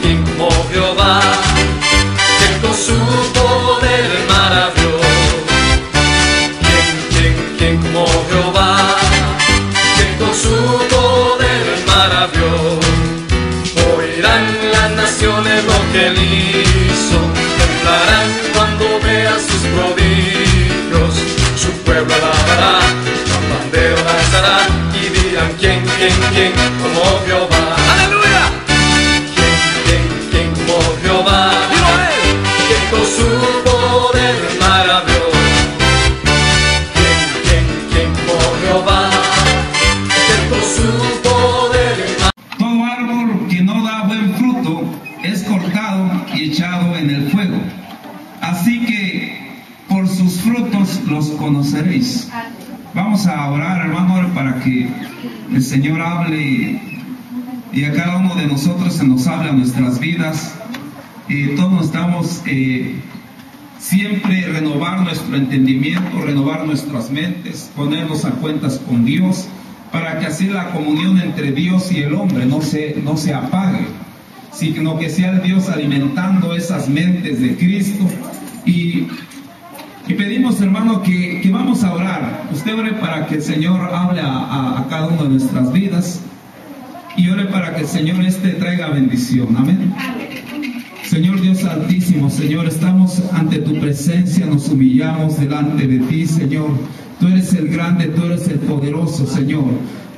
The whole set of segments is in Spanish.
quién como Jehová, que con su poder maravilloso. Quién como Jehová, que con su poder maravilloso. Oirán las naciones lo que él hizo, temblarán cuando vean sus prodigios. Su pueblo alabará, la bandera alzará y dirán quién como Jehová. ¡Aleluya! ¿Quién como Jehová? ¡Dilo a él! Que con su poder maravilloso. ¿Quién como Jehová? Que con su poder maravilloso. Todo árbol que no da buen fruto es cortado y echado en el fuego. Así que por sus frutos los conoceréis. Vamos a orar, hermano, para que el Señor hable y a cada uno de nosotros se nos hable a nuestras vidas. Todos estamos siempre renovar nuestro entendimiento, renovar nuestras mentes, ponernos a cuentas con Dios, para que así la comunión entre Dios y el hombre no se apague, sino que sea el Dios alimentando esas mentes de Cristo. Y pedimos, hermano, que vamos a orar. Usted ore para que el Señor hable a cada una de nuestras vidas, y ore para que el Señor traiga bendición. Amén. Señor Dios Altísimo, Señor, estamos ante tu presencia, nos humillamos delante de ti, Señor. Tú eres el grande, tú eres el poderoso, Señor.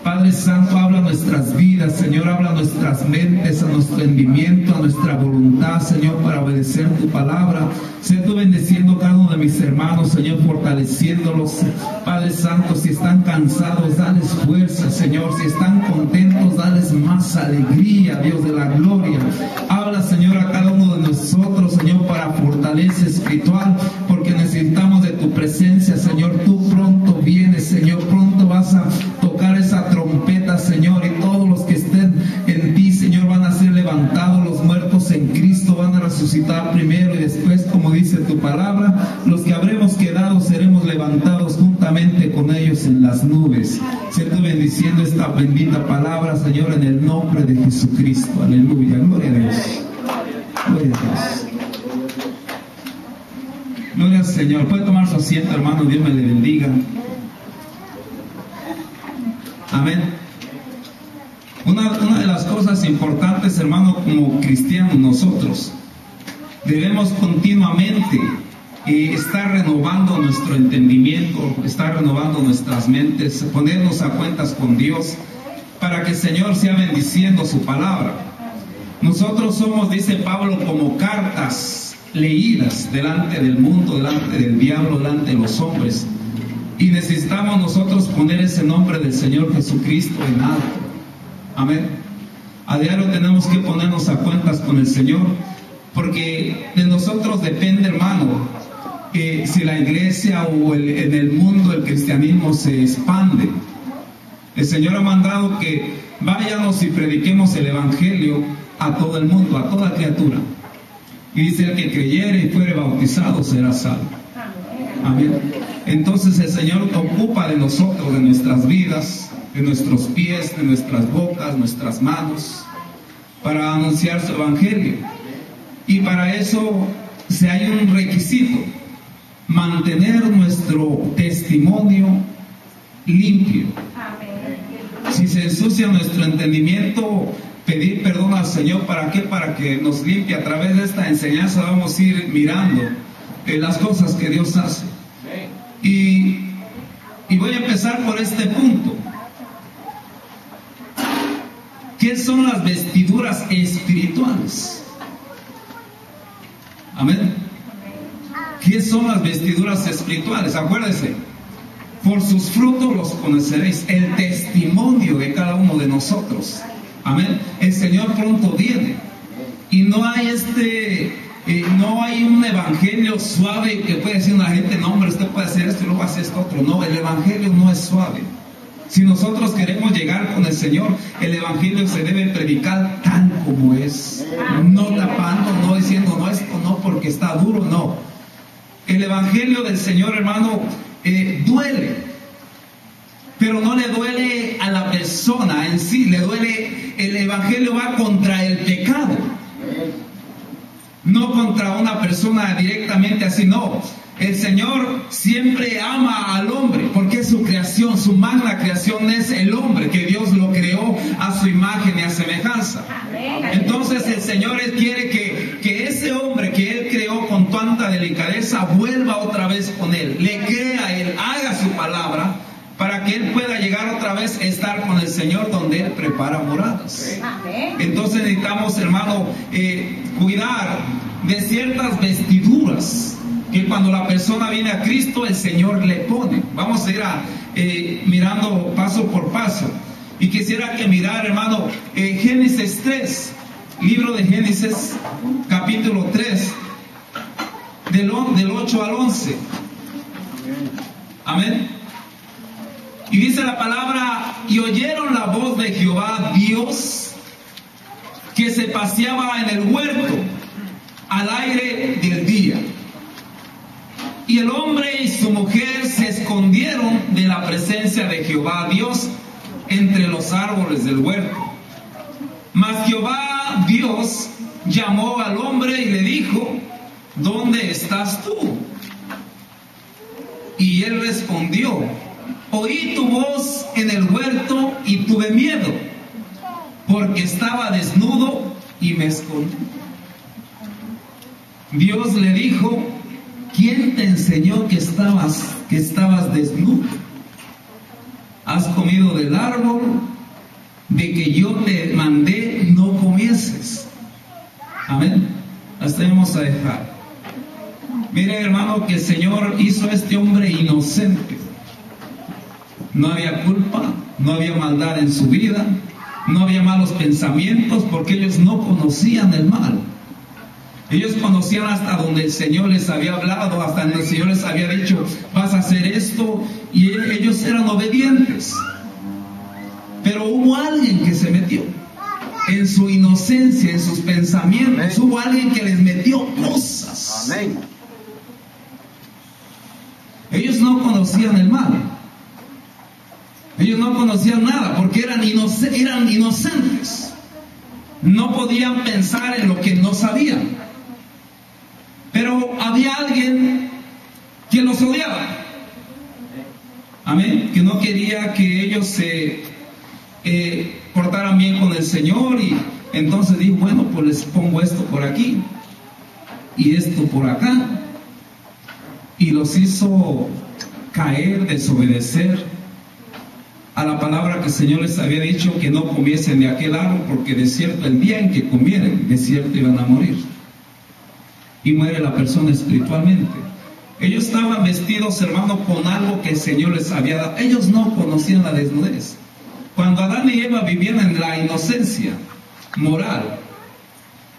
Padre Santo, habla a nuestras vidas, Señor, habla a nuestras mentes, a nuestro entendimiento, a nuestra voluntad, Señor, para obedecer tu palabra. Sé tú bendeciendo cada uno de mis hermanos, Señor, fortaleciéndolos. Padre Santo, si están cansados, dales fuerza, Señor. Si están contentos, dales más alegría, Dios de la gloria. Habla, Señor, a cada uno de nosotros, Señor, para fortaleza espiritual, porque necesitamos de tu presencia, Señor. Tú pronto vienes, Señor, pronto vas a tocar esa trompeta, Señor, y todos los que estén en ti, Señor, van a ser levantados. Los muertos en Cristo van a resucitar primero, y después, como dice tu palabra, los que habremos quedado seremos levantados juntamente con ellos en las nubes. Sé tú bendiciendo esta bendita palabra, Señor, en el nombre de Jesucristo. Aleluya, gloria a Dios. Gloria a Dios. Gloria al Señor. Puede tomar su asiento, hermano. Dios me le bendiga. Amén. Una de las cosas importantes, hermano, como cristianos nosotros debemos continuamente estar renovando nuestro entendimiento, estar renovando nuestras mentes, ponernos a cuentas con Dios, para que el Señor sea bendiciendo su palabra. Nosotros somos, dice Pablo, como cartas leídas delante del mundo, delante del diablo, delante de los hombres. Y necesitamos nosotros poner ese nombre del Señor Jesucristo en alto. Amén. A diario tenemos que ponernos a cuentas con el Señor, porque de nosotros depende, hermano, si la iglesia o en el mundo el cristianismo se expande. El Señor ha mandado que vayamos y prediquemos el Evangelio a todo el mundo, a toda criatura. Y dice: el que creyere y fuere bautizado será salvo. Amén. Entonces el Señor ocupa de nosotros, de nuestras vidas, de nuestros pies, de nuestras bocas, nuestras manos, para anunciar su evangelio. Y para eso hay un requisito: mantener nuestro testimonio limpio. Si se ensucia nuestro entendimiento, pedir perdón al Señor. ¿Para qué? Para que nos limpie. A través de esta enseñanza vamos a ir mirando las cosas que Dios hace. Y voy a empezar por este punto. ¿Qué son las vestiduras espirituales? Amén. ¿Qué son las vestiduras espirituales? Acuérdense, por sus frutos los conoceréis. El testimonio de cada uno de nosotros. Amén. El Señor pronto viene. Y no hay no hay un evangelio suave que puede decir una gente: no, hombre, usted puede hacer esto y luego hace esto otro. No, el evangelio no es suave. Si nosotros queremos llegar con el Señor, el evangelio se debe predicar tal como es, no tapando, no diciendo no, esto no porque está duro, no. El evangelio del Señor, hermano, duele, pero no le duele a la persona en sí, le duele. El evangelio va contra el pecado. No contra una persona directamente así, no. El Señor siempre ama al hombre porque es su creación, su magna creación es el hombre, que Dios lo creó a su imagen y a semejanza. Entonces el Señor quiere que ese hombre que Él creó con tanta delicadeza vuelva otra vez con Él, le crea a Él, haga su palabra, para que Él pueda llegar otra vez a estar con el Señor donde Él prepara moradas. Entonces necesitamos, hermano, cuidar de ciertas vestiduras que cuando la persona viene a Cristo el Señor le pone. Vamos a ir mirando paso por paso. Y quisiera que mirar, hermano, Génesis 3, libro de Génesis, capítulo 3, del 8 al 11. Amén. Y dice la palabra: y oyeron la voz de Jehová Dios, que se paseaba en el huerto al aire del día. Y el hombre y su mujer se escondieron de la presencia de Jehová Dios entre los árboles del huerto. Mas Jehová Dios llamó al hombre y le dijo: ¿dónde estás tú? Y él respondió: oí tu voz en el huerto y tuve miedo, porque estaba desnudo y me escondí. Dios le dijo: ¿quién te enseñó que estabas desnudo? ¿Has comido del árbol de que yo te mandé no comieses? Amén. Hasta ahí vamos a dejar. Mire, hermano, que el Señor hizo a este hombre inocente. No había culpa, no había maldad en su vida, no había malos pensamientos, porque ellos no conocían el mal. Ellos conocían hasta donde el Señor les había hablado, hasta donde el Señor les había dicho: vas a hacer esto, y ellos eran obedientes. Pero hubo alguien que se metió en su inocencia, en sus pensamientos. Amén. Hubo alguien que les metió cosas. Amén. Ellos no conocían el mal. Ellos no conocían nada porque eran inocentes. No podían pensar en lo que no sabían. Pero había alguien que los odiaba. Amén. Que no quería que ellos se portaran bien con el Señor. Y entonces dijo: bueno, pues les pongo esto por aquí y esto por acá. Y los hizo caer, desobedecer a la palabra que el Señor les había dicho, que no comiesen de aquel árbol, porque de cierto el día en que comieren, de cierto iban a morir. Y muere la persona espiritualmente. Ellos estaban vestidos, hermano, con algo que el Señor les había dado. Ellos no conocían la desnudez. Cuando Adán y Eva vivían en la inocencia moral,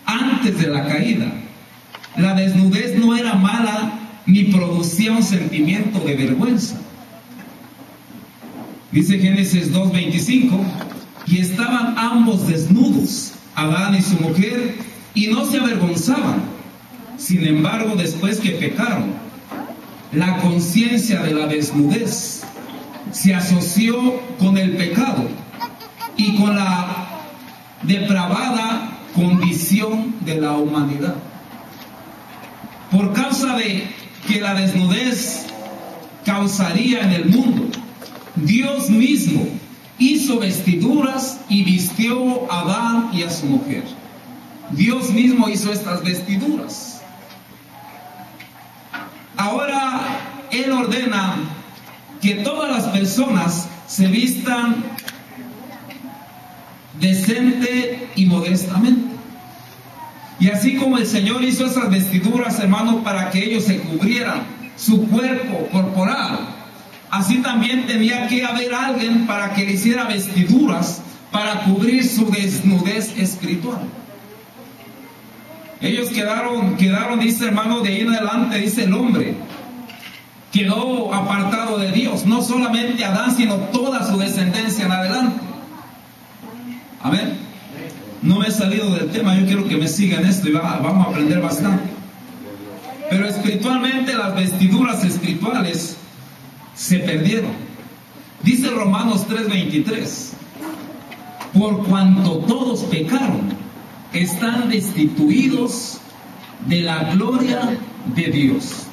antes de la caída, la desnudez no era mala ni producía un sentimiento de vergüenza. Dice Génesis 2:25: y estaban ambos desnudos, Adán y su mujer, y no se avergonzaban. Sin embargo, después que pecaron, la conciencia de la desnudez se asoció con el pecado y con la depravada condición de la humanidad. Por causa de que la desnudez causaría en el mundo, Dios mismo hizo vestiduras y vistió a Adán y a su mujer. Dios mismo hizo estas vestiduras. Ahora Él ordena que todas las personas se vistan decente y modestamente. Y así como el Señor hizo esas vestiduras, hermano, para que ellos se cubrieran su cuerpo corporal, así también tenía que haber alguien para que le hiciera vestiduras para cubrir su desnudez espiritual. Ellos quedaron, dice, hermano, de ahí en adelante, dice, el hombre quedó apartado de Dios. No solamente Adán, sino toda su descendencia en adelante. Amén. No me he salido del tema, yo quiero que me sigan esto y vamos a aprender bastante. Pero espiritualmente, las vestiduras espirituales se perdieron. Dice Romanos 3:23: por cuanto todos pecaron están destituidos de la gloria de Dios.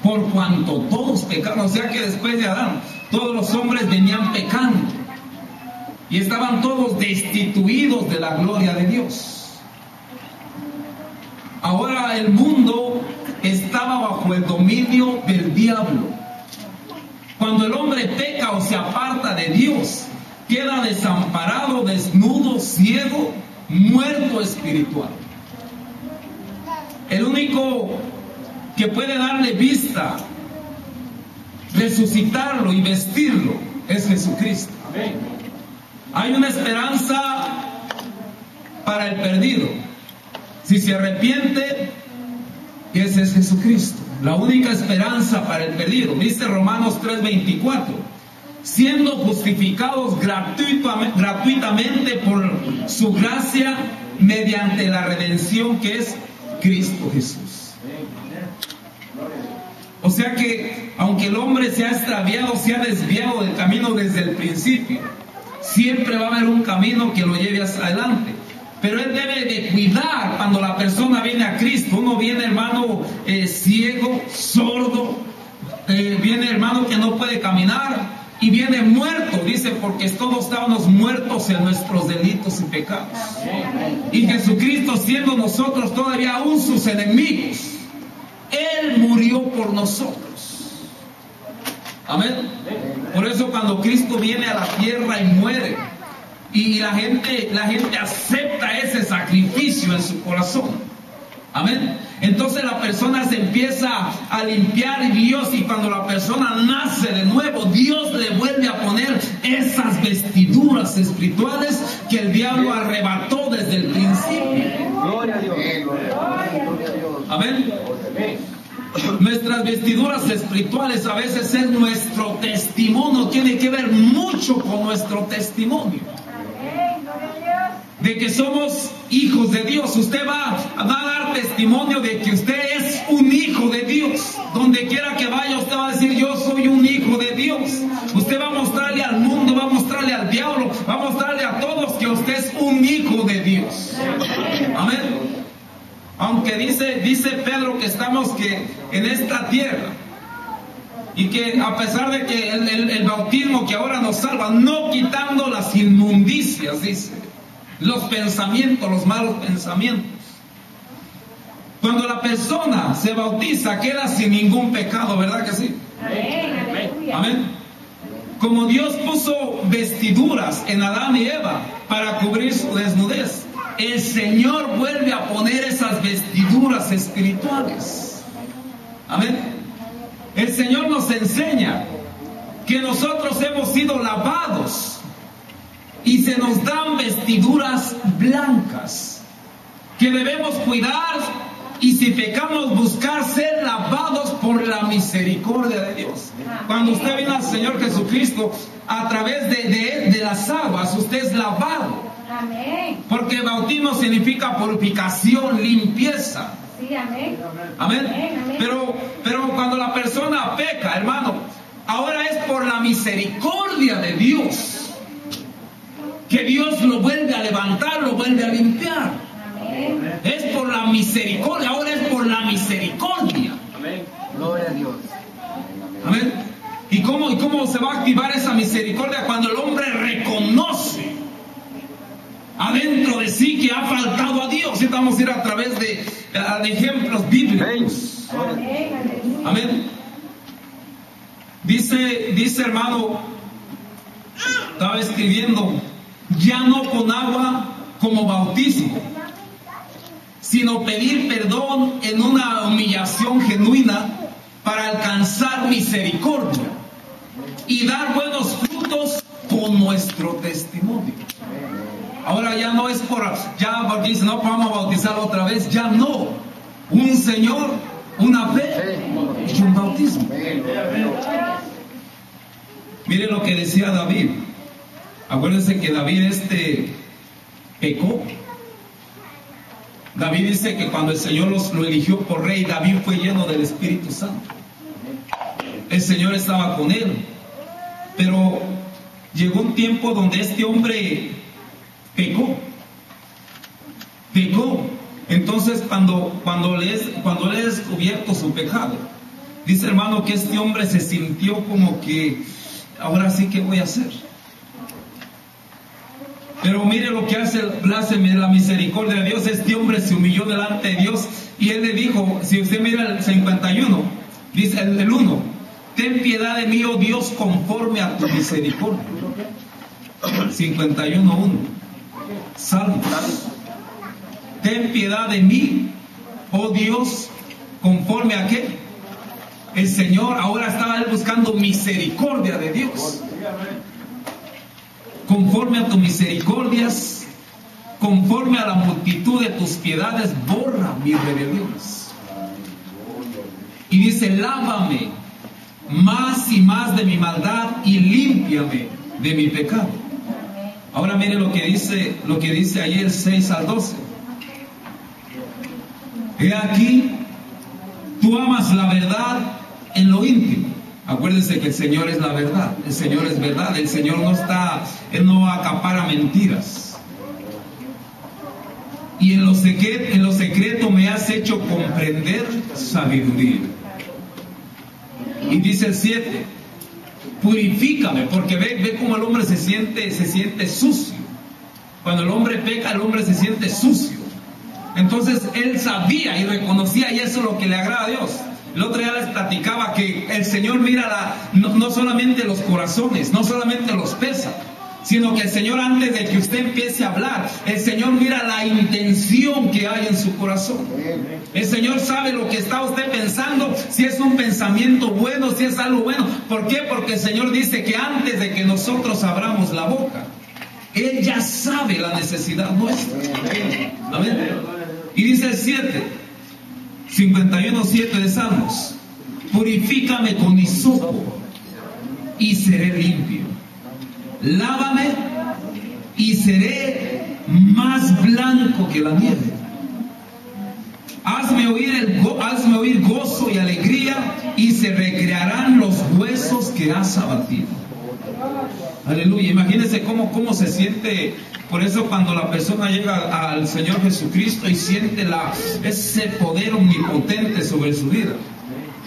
Por cuanto todos pecaron, o sea que después de Adán, todos los hombres venían pecando y estaban todos destituidos de la gloria de Dios. Ahora el mundo estaba bajo el dominio del diablo. Cuando el hombre peca o se aparta de Dios, queda desamparado, desnudo, ciego, muerto espiritual. El único que puede darle vista, resucitarlo y vestirlo es Jesucristo. Hay una esperanza para el perdido. Si se arrepiente, ese es Jesucristo. La única esperanza para el perdido. Dice Romanos 3:24. Siendo justificados gratuitamente por su gracia mediante la redención que es Cristo Jesús. O sea que aunque el hombre se ha extraviado, se ha desviado del camino desde el principio, siempre va a haber un camino que lo lleve hacia adelante. Pero él debe de cuidar cuando la persona viene a Cristo. Uno viene, hermano, ciego, sordo, viene, hermano, que no puede caminar, y viene muerto, dice, porque todos estábamos muertos en nuestros delitos y pecados. Y Jesucristo, siendo nosotros todavía aún sus enemigos, Él murió por nosotros. Amén. Por eso cuando Cristo viene a la tierra y muere, y la gente acepta ese sacrificio en su corazón. Amén. Entonces la persona se empieza a limpiar y Dios, y cuando la persona nace de nuevo, Dios le vuelve a poner esas vestiduras espirituales que el diablo arrebató desde el principio. Gloria a Dios. Amén. Nuestras vestiduras espirituales a veces es nuestro testimonio, tiene que ver mucho con nuestro testimonio de que somos hijos de Dios. Usted va a dar testimonio de que usted es un hijo de Dios. Donde quiera que vaya, usted va a decir: yo soy un hijo de Dios. Usted va a mostrarle al mundo, va a mostrarle al diablo, va a mostrarle a todos que usted es un hijo de Dios. Amén. Aunque dice Pedro que estamos en esta tierra, y que a pesar de que el bautismo que ahora nos salva, no quitando las inmundicias, dice, los pensamientos, los malos pensamientos. Cuando la persona se bautiza, queda sin ningún pecado, ¿verdad que sí? Amén. Amén. Como Dios puso vestiduras en Adán y Eva para cubrir su desnudez, el Señor vuelve a poner esas vestiduras espirituales. Amén. El Señor nos enseña que nosotros hemos sido lavados y se nos dan vestiduras blancas que debemos cuidar, y si pecamos, buscar ser lavados por la misericordia de Dios. Cuando usted viene al Señor Jesucristo, a través de las aguas, usted es lavado. Amén. Porque bautismo significa purificación, limpieza. Sí, amén. Amén. Amén. Pero cuando la persona peca, hermano, ahora es por la misericordia de Dios que Dios lo vuelve a levantar, lo vuelve a limpiar. Amén. Es por la misericordia, ahora es por la misericordia. Amén. Gloria a Dios. Amén. ¿Y cómo se va a activar esa misericordia? Cuando el hombre reconoce adentro de sí que ha faltado a Dios. Y vamos a ir a través de ejemplos bíblicos. Amén. Amén. Dice hermano, estaba escribiendo: ya no con agua como bautismo, sino pedir perdón en una humillación genuina para alcanzar misericordia y dar buenos frutos con nuestro testimonio. Ahora ya no es dice, no vamos a bautizar otra vez, ya no. Un Señor, una fe y un bautismo. Mire lo que decía David. Acuérdense que David pecó. David dice que cuando el Señor lo eligió por rey, David fue lleno del Espíritu Santo. El Señor estaba con él. Pero llegó un tiempo donde este hombre pecó. pecó. Entonces cuando le he descubierto su pecado, dice hermano que este hombre se sintió como que, ahora sí, ¿qué voy a hacer? Pero mire lo que hace la misericordia de Dios. Este hombre se humilló delante de Dios y él le dijo, si usted mira el 51, dice el 1, ten piedad de mí, oh Dios, conforme a tu misericordia. 51:1, Salmo. Ten piedad de mí, oh Dios, conforme a qué. El Señor ahora estaba él buscando misericordia de Dios. Conforme a tus misericordias, conforme a la multitud de tus piedades, borra mis rebeliones. Y dice, lávame más y más de mi maldad y límpiame de mi pecado. Ahora mire lo que dice ahí el 6 al 12. He aquí, tú amas la verdad en lo íntimo. Acuérdense que el Señor es la verdad, el Señor es verdad, el Señor Él no acapara mentiras. Y en lo secreto me has hecho comprender sabiduría. Y dice el 7, purifícame, porque ve cómo el hombre se siente sucio. Cuando el hombre peca, el hombre se siente sucio. Entonces él sabía y reconocía, y eso es lo que le agrada a Dios. El otro día les platicaba que el Señor mira no solamente los corazones, no solamente los pesa, sino que el Señor, antes de que usted empiece a hablar, el Señor mira la intención que hay en su corazón. El Señor sabe lo que está usted pensando, si es un pensamiento bueno, si es algo bueno. ¿Por qué? Porque el Señor dice que antes de que nosotros abramos la boca, Él ya sabe la necesidad nuestra. Amén. Y dice el 51:7 de Salmos, purifícame con hisopo y seré limpio. Lávame y seré más blanco que la nieve. Hazme oír gozo y alegría, y se recrearán los huesos que has abatido. Aleluya. Imagínense cómo se siente. Por eso cuando la persona llega al Señor Jesucristo y siente ese poder omnipotente sobre su vida,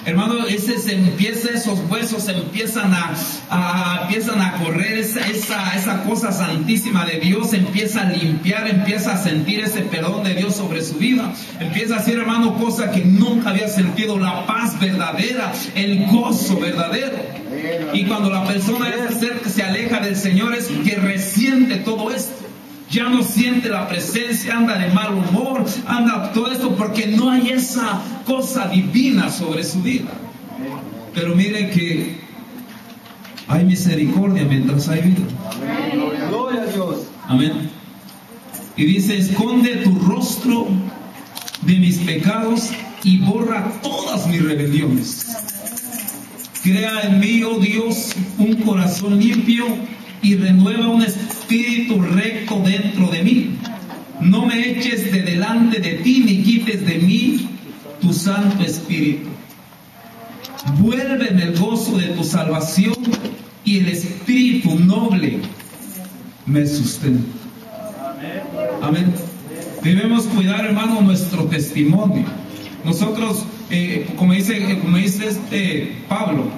hermano, esos huesos empiezan a correr, esa cosa santísima de Dios empieza a limpiar, empieza a sentir ese perdón de Dios sobre su vida, empieza a hacer, hermano, cosa que nunca había sentido, la paz verdadera, el gozo verdadero. Y cuando la persona se aleja del Señor, es que resiente todo esto. Ya no siente la presencia, anda de mal humor, anda todo esto, porque no hay esa cosa divina sobre su vida. Pero mire que hay misericordia mientras hay vida. Gloria a Dios. Amén. Y dice, esconde tu rostro de mis pecados y borra todas mis rebeliones. Crea en mí, oh Dios, un corazón limpio y renueva un espíritu recto dentro de mí. No me eches de delante de ti, ni quites de mí tu Santo Espíritu. Vuélveme el gozo de tu salvación, y el espíritu noble me sustenta. Amén. Debemos cuidar, hermano, nuestro testimonio. Nosotros, como dice Pablo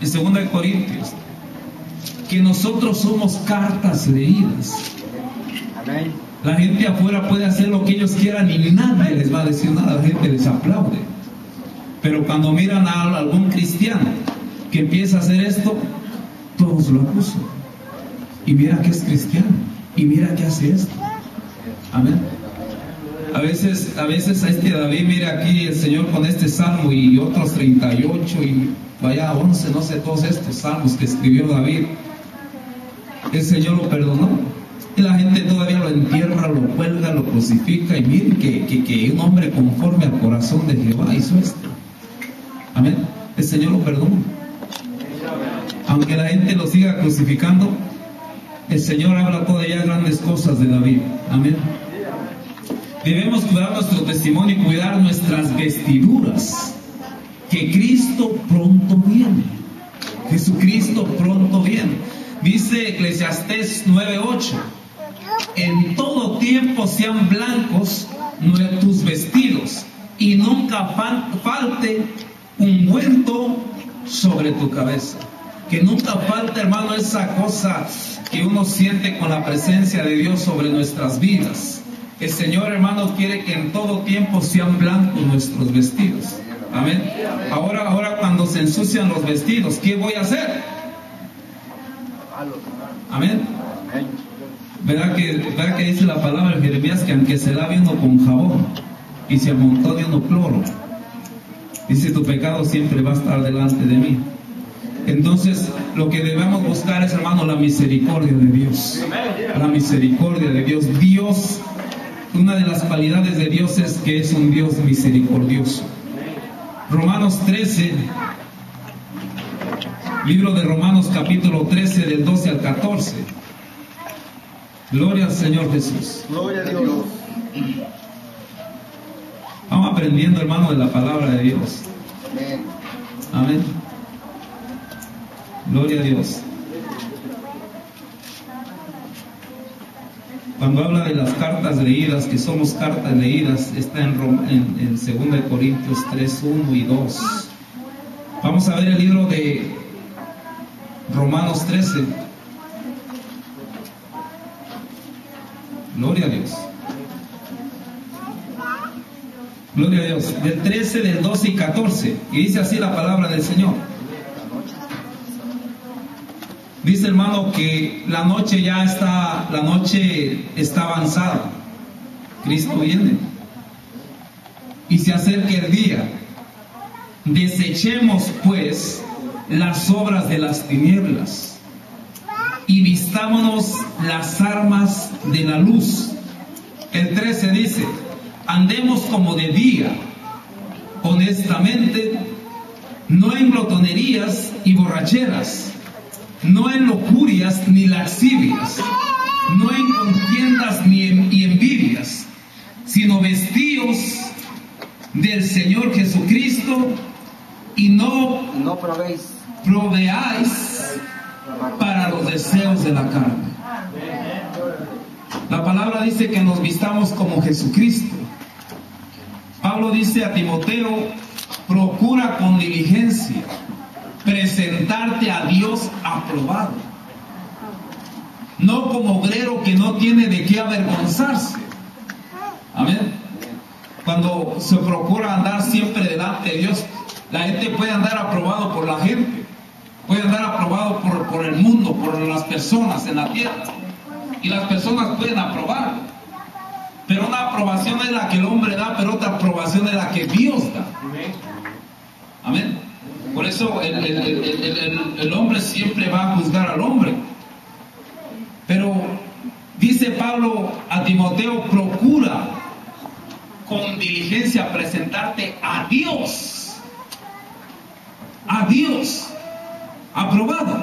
en 2 Corintios, que nosotros somos cartas leídas. Amén. La gente afuera puede hacer lo que ellos quieran y nadie les va a decir nada, la gente les aplaude. Pero cuando miran a algún cristiano que empieza a hacer esto, todos lo acusan. Y mira que es cristiano, y mira que hace esto. Amén. A veces David, mira aquí el Señor con este salmo y otros 38 y vaya 11, no sé, todos estos salmos que escribió David, el Señor lo perdonó. Y la gente todavía lo entierra, lo cuelga, lo crucifica, y miren que un hombre conforme al corazón de Jehová hizo esto. Amén. El Señor lo perdonó. Aunque la gente lo siga crucificando, el Señor habla todavía grandes cosas de David. Amén. Debemos cuidar nuestro testimonio y cuidar nuestras vestiduras, que Cristo pronto viene. Jesucristo pronto viene. Dice Eclesiastés 9:8, en todo tiempo sean blancos tus vestidos, y nunca falte ungüento sobre tu cabeza. Que nunca falte, hermano, esa cosa que uno siente con la presencia de Dios sobre nuestras vidas. El Señor, hermano, quiere que en todo tiempo sean blancos nuestros vestidos. Amén. Ahora cuando se ensucian los vestidos, ¿qué voy a hacer? Amén. ¿Verdad que dice la palabra de Jeremías que aunque se lave uno con jabón y se amontone uno cloro, dice, tu pecado siempre va a estar delante de mí? Entonces, lo que debemos buscar es, hermano, la misericordia de Dios. La misericordia de Dios. Dios, una de las cualidades de Dios es que es un Dios misericordioso. Romanos 13, libro de Romanos capítulo 13, del 12 al 14. Gloria al Señor Jesús. Gloria a Dios. Vamos aprendiendo, hermano, de la palabra de Dios. Amén. Gloria a Dios. Cuando habla de las cartas leídas, que somos cartas leídas, está en 2 Corintios 3, 1 y 2. Vamos a ver el libro de Romanos 13. Gloria a Dios. Gloria a Dios. Del 13, del 12 y 14. Y dice así la palabra del Señor. Dice, hermano, que la noche está avanzada. Cristo viene. Y se acerca el día. Desechemos, pues, las obras de las tinieblas y vistámonos las armas de la luz. El 13 dice, andemos como de día, honestamente, no en glotonerías y borracheras, no en lujurias ni lascivias, no en contiendas y envidias, sino vestíos del Señor Jesucristo, y no proveáis para los deseos de la carne. La palabra dice que nos vistamos como Jesucristo. Pablo dice a Timoteo, procura con diligencia presentarte a Dios aprobado, no como obrero que no tiene de qué avergonzarse. Amén. Cuando se procura andar siempre delante de Dios, la gente puede andar aprobado por la gente, puede andar aprobado por el mundo, por las personas en la tierra, y las personas pueden aprobar, pero una aprobación es la que el hombre da, pero otra aprobación es la que Dios da. Amén. Por eso el hombre siempre va a juzgar al hombre. Pero dice Pablo a Timoteo, procura con diligencia presentarte a Dios, aprobado,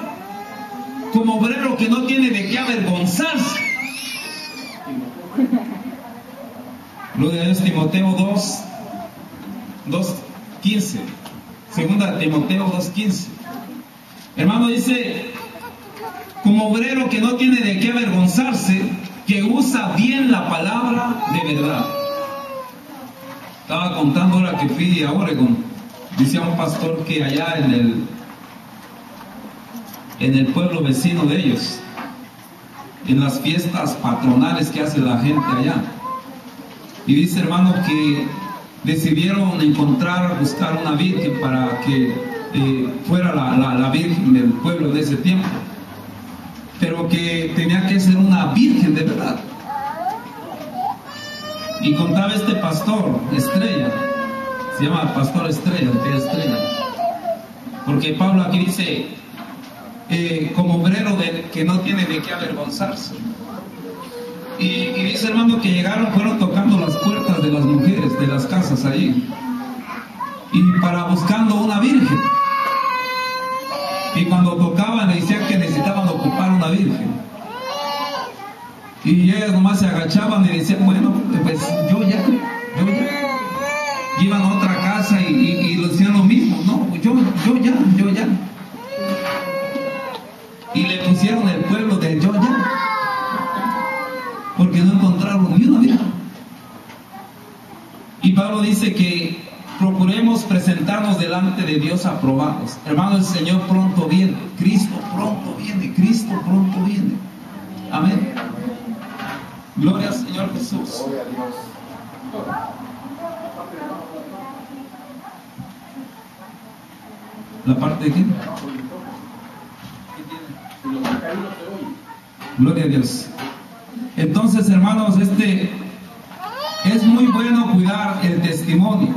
como obrero que no tiene de qué avergonzarse. Gloria a Dios. Timoteo 2:15. Segunda Timoteo 2:15. Hermano, dice, como obrero que no tiene de qué avergonzarse, que usa bien la palabra de verdad. Estaba contando ahora que fui a Oregon. Decía un pastor que allá en el pueblo vecino de ellos, en las fiestas patronales que hace la gente allá, y dice, hermano, que decidieron buscar una virgen para que fuera la virgen del pueblo de ese tiempo, pero que tenía que ser una virgen de verdad. Y contaba este pastor Estrella, se llama Pastor Estrella, porque Pablo aquí dice, como obrero que no tiene de qué avergonzarse. Y dice, hermano, que fueron tocando las puertas de las mujeres de las casas allí, y buscando una virgen. Y cuando tocaban, le decían que necesitaban ocupar una virgen. Y ellas nomás se agachaban y decían, bueno, pues yo ya. Iban a otra casa y lo decían lo mismo, no, yo ya. Y le pusieron el pueblo del yo ya. Pablo dice que procuremos presentarnos delante de Dios aprobados. Hermano, el Señor pronto viene. Cristo pronto viene. Cristo pronto viene. Amén. Gloria al Señor Jesús. ¿La parte de quién? Gloria a Dios. Entonces, hermanos, es muy bueno cuidar el testimonio.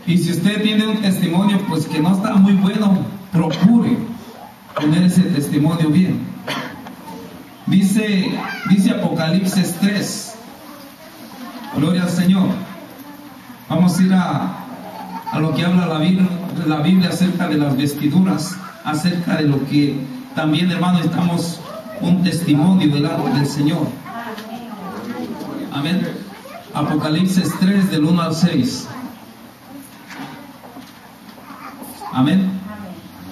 Y si usted tiene un testimonio pues que no está muy bueno, procure tener ese testimonio bien. Dice Apocalipsis 3. Gloria al Señor. Vamos a ir a lo que habla la Biblia acerca de las vestiduras, acerca de lo que también, hermanos, estamos un testimonio delante del Señor. Amén. Apocalipsis 3 del 1 al 6. Amén.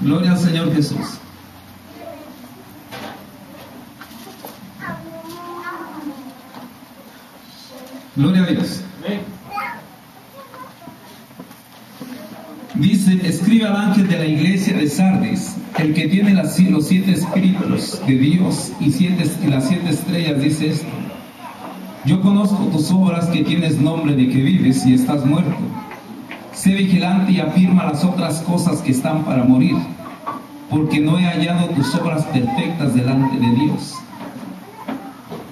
Gloria al Señor Jesús. Gloria a Dios. Dice, escribe al ángel de la iglesia de Sardis, el que tiene los 7 espíritus de Dios y las 7 estrellas, dice esto: yo conozco tus obras, que tienes nombre de que vives y estás muerto. Sé vigilante y afirma las otras cosas que están para morir, porque no he hallado tus obras perfectas delante de Dios.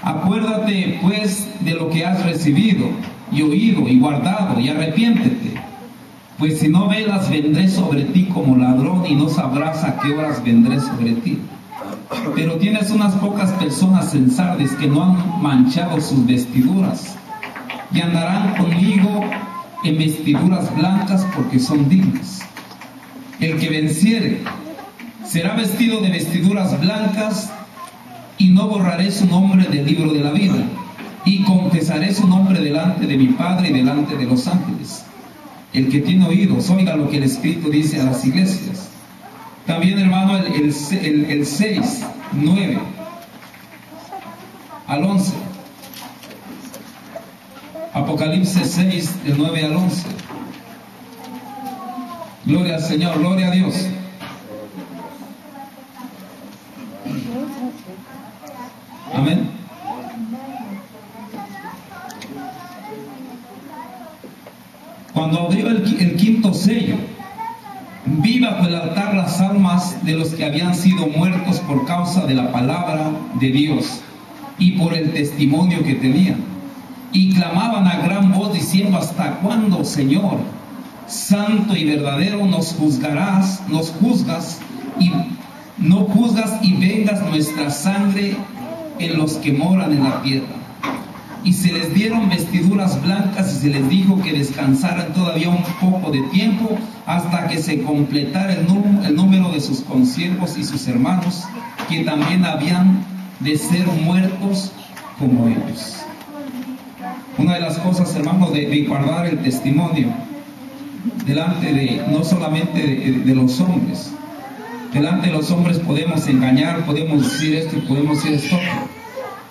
Acuérdate pues de lo que has recibido y oído y guardado, y arrepiéntete. Pues si no velas, vendré sobre ti como ladrón, y no sabrás a qué horas vendré sobre ti. Pero tienes unas pocas personas en Sardis que no han manchado sus vestiduras, y andarán conmigo en vestiduras blancas, porque son dignas. El que venciere será vestido de vestiduras blancas, y no borraré su nombre del libro de la vida, y confesaré su nombre delante de mi Padre y delante de los ángeles. El que tiene oídos, oiga lo que el Espíritu dice a las iglesias. También, hermano, el 6, 9 al 11. Apocalipsis 6, de 9 al 11. Gloria al Señor, gloria a Dios. Amén. Cuando abrió el quinto sello, vi bajo el altar las almas de los que habían sido muertos por causa de la palabra de Dios y por el testimonio que tenían. Y clamaban a gran voz diciendo: ¿hasta cuándo, Señor, santo y verdadero, nos juzgas y vengas nuestra sangre en los que moran en la tierra? Y se les dieron vestiduras blancas, y se les dijo que descansaran todavía un poco de tiempo, hasta que se completara el número de sus consiervos y sus hermanos, que también habían de ser muertos como ellos. Una de las cosas, hermanos, de guardar el testimonio delante de, no solamente de los hombres. Delante de los hombres podemos engañar, podemos decir esto y podemos decir esto.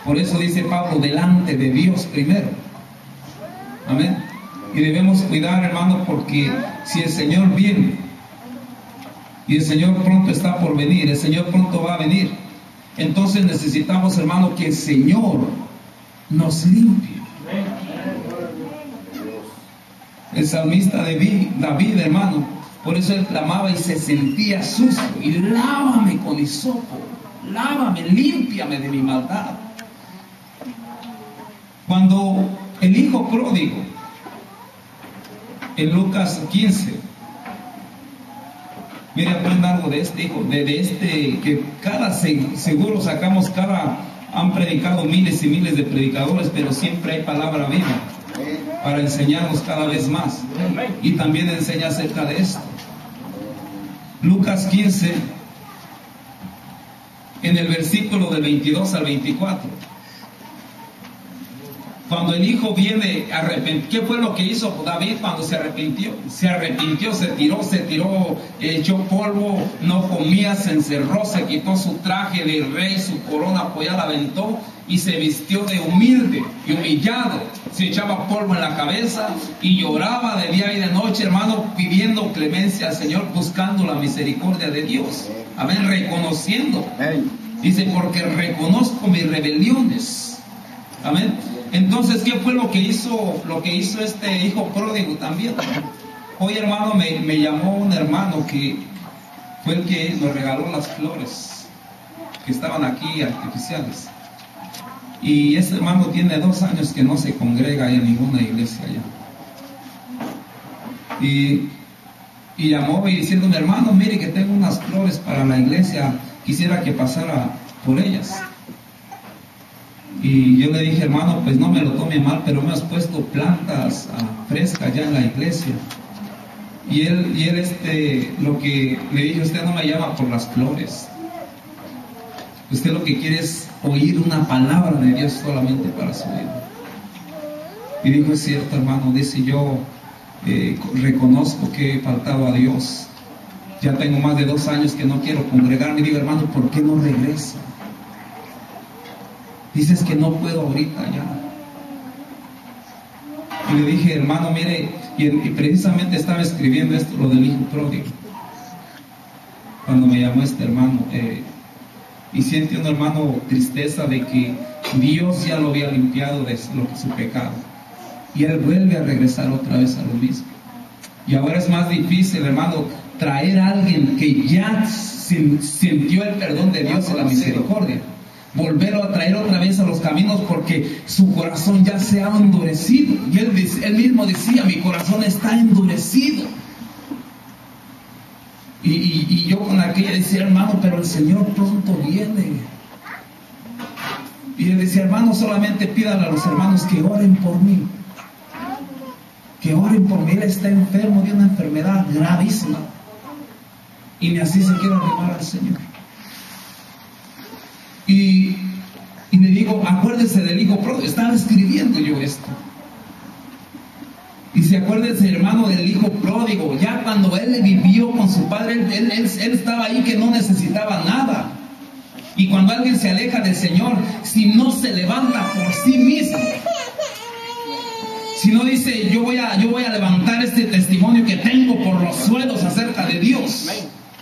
Por eso dice Pablo, delante de Dios primero. Amén. Y debemos cuidar, hermano, porque si el Señor viene, y el Señor pronto está por venir, el Señor pronto va a venir, entonces necesitamos, hermano, que el Señor nos limpie. El salmista David, hermano, por eso él clamaba y se sentía sucio: y lávame con hisopo, lávame, límpiame de mi maldad. Cuando el hijo pródigo, en Lucas 15, mire, aprenda algo de este hijo, de este que seguro sacamos han predicado miles y miles de predicadores, pero siempre hay palabra viva para enseñarnos cada vez más, y también enseña acerca de esto. Lucas 15, en el versículo del 22 al 24. Cuando el hijo viene arrepentido, ¿qué fue lo que hizo David cuando se arrepintió? Se arrepintió, se tiró, echó polvo, no comía, se encerró, se quitó su traje de rey, su corona, pues ya la aventó y se vistió de humilde y humillado. Se echaba polvo en la cabeza y lloraba de día y de noche, hermano, pidiendo clemencia al Señor, buscando la misericordia de Dios. Amén, reconociendo. Dice, porque reconozco mis rebeliones. Amén. Entonces, ¿qué fue lo que hizo este hijo pródigo también? Hoy, hermano, me llamó un hermano que fue el que nos regaló las flores que estaban aquí artificiales. Y ese hermano tiene 2 años que no se congrega en ninguna iglesia allá. Y llamó y diciéndome, hermano, mire que tengo unas flores para la iglesia, quisiera que pasara por ellas. Y yo le dije, hermano, pues no me lo tome mal, pero me has puesto plantas frescas ya en la iglesia. Y él lo que le dije, usted no me llama por las flores. Usted lo que quiere es oír una palabra de Dios solamente para su vida. Y dijo, es cierto, hermano, dice, yo reconozco que he faltado a Dios. Ya tengo más de 2 años que no quiero congregarme. Y digo, hermano, ¿por qué no regresa? Dices que no puedo ahorita ya. Y le dije, hermano, mire, y precisamente estaba escribiendo esto, lo del hijo pródigo, cuando me llamó este hermano, y siente un hermano tristeza de que Dios ya lo había limpiado de su pecado, y él vuelve a regresar otra vez a lo mismo. Y ahora es más difícil, hermano, traer a alguien que ya sintió el perdón de Dios y la misericordia, volverlo a traer otra vez a los caminos, porque su corazón ya se ha endurecido. Y él mismo decía, mi corazón está endurecido. Y yo con aquella decía, hermano, pero el Señor pronto viene. Y él decía, hermano, solamente pídale a los hermanos que oren por mí. Que oren por mí. Él está enfermo de una enfermedad gravísima. Y así se quiere arrimar al Señor. Y le digo, acuérdese del hijo pródigo. Estaba escribiendo yo esto. Y se acuérdese, hermano, del hijo pródigo. Ya cuando él vivió con su padre, él estaba ahí que no necesitaba nada. Y cuando alguien se aleja del Señor, si no se levanta por sí mismo, si no dice, yo voy a levantar este testimonio que tengo por los suelos acerca de Dios.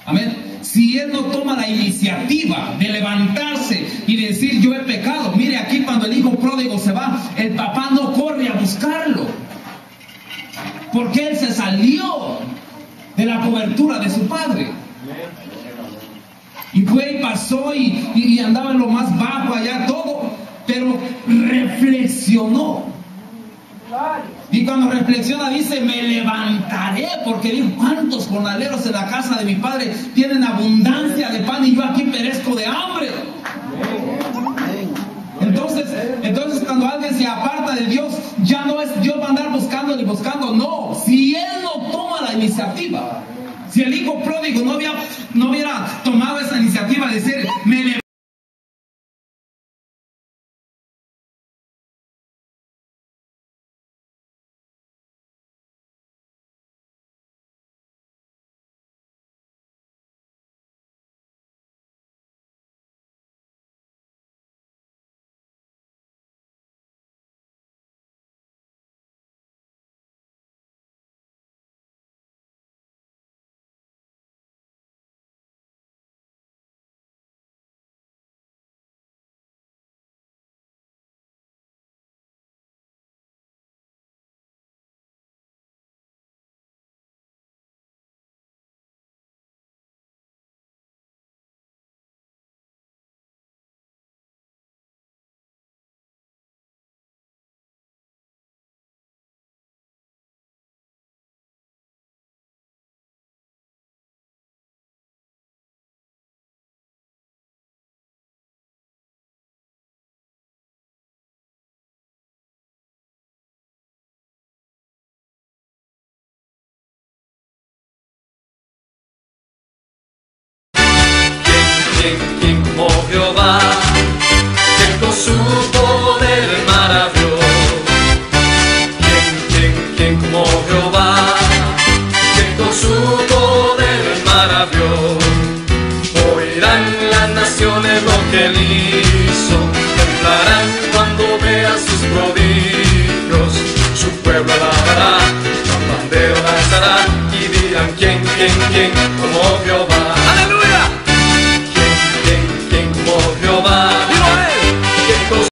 Amén. Si él no toma la iniciativa de levantarse y decir, yo he pecado. Mire, aquí cuando el hijo pródigo se va, el papá no corre a buscarlo, porque él se salió de la cobertura de su padre. Y fue y pasó y andaba en lo más bajo allá todo, pero reflexionó. Y cuando reflexiona dice, me levantaré, porque dijo, ¿cuántos jornaleros en la casa de mi padre tienen abundancia de pan y yo aquí perezco de hambre? Entonces cuando alguien se aparta de Dios, ya no es Dios va a andar buscando ni buscando, no. Si él no toma la iniciativa, si el hijo pródigo no hubiera tomado esa iniciativa de decir, me levantaré, ¿Quién como Jehová, que con su poder maravilloso pueblo alabará, con pandero danzará, y dirán quién, como Jehová.